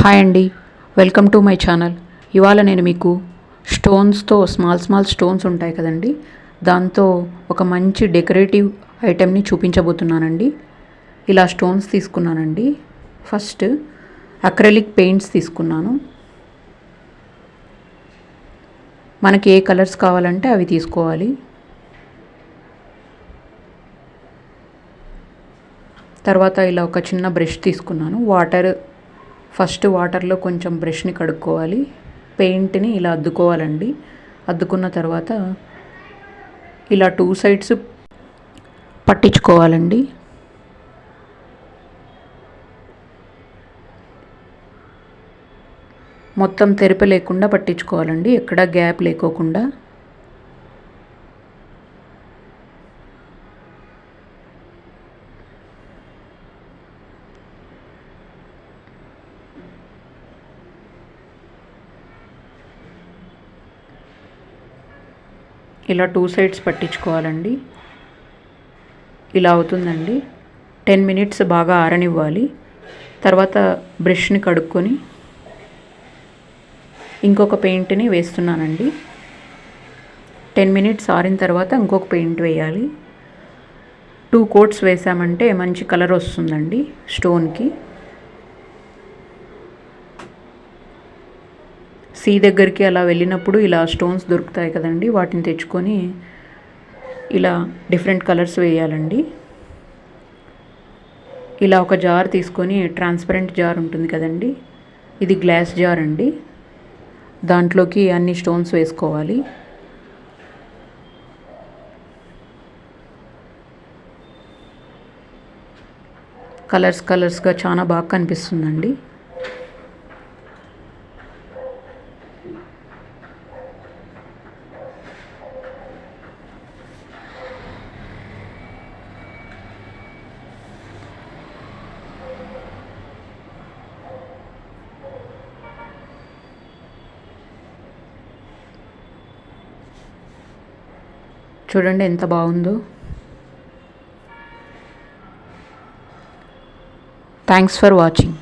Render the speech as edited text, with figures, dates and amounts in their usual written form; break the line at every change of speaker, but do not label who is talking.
Hi అండి, welcome to my channel. ఇవాళ నేను మీకు స్టోన్స్తో స్మాల్ స్టోన్స్ ఉంటాయి కదండి, దాంతో ఒక మంచి డెకరేటివ్ ఐటెంని చూపించబోతున్నానండి. ఇలా స్టోన్స్ తీసుకున్నానండి. ఫస్ట్ అక్రెలిక్ పెయింట్స్ తీసుకున్నాను. మనకి ఏ కలర్స్ కావాలంటే అవి తీసుకోవాలి. తర్వాత ఇలా ఒక చిన్న బ్రష్ తీసుకున్నాను. ఫస్ట్ వాటర్లో కొంచెం బ్రష్ని కడుక్కోవాలి. పెయింట్ని ఇలా అద్దుకోవాలండి. అద్దుకున్న తర్వాత ఇలా 2 సైడ్స్ పట్టించుకోవాలండి. మొత్తం తెరప లేకుండా పట్టించుకోవాలండి, ఎక్కడ గ్యాప్ లేకోకుండా. ఇలా 2 సైడ్స్ పట్టించుకోవాలండి. ఇలా అవుతుందండి. 10 మినిట్స్ బాగా ఆరనివ్వాలి. తర్వాత బ్రష్ని కడుక్కొని ఇంకొక పెయింట్ని వేస్తున్నానండి. 10 మినిట్స్ ఆరిన తర్వాత ఇంకొక పెయింట్ వేయాలి. 2 కోట్స్ వేసామంటే మంచి కలర్ వస్తుందండి స్టోన్కి. సీ దగ్గరికి అలా వెళ్ళినప్పుడు ఇలా స్టోన్స్ దొరుకుతాయి కదండి, వాటిని తెచ్చుకొని ఇలా డిఫరెంట్ కలర్స్ వేయాలండి. ఇలా ఒక జార్ తీసుకొని, ట్రాన్స్పరెంట్ జార్ ఉంటుంది కదండి, ఇది గ్లాస్ జార్ అండి, దాంట్లోకి అన్ని స్టోన్స్ వేసుకోవాలి. కలర్స్గా చాలా బాగా కనిపిస్తుందండి. చూడండి ఎంత బాగుందో. Thanks for watching.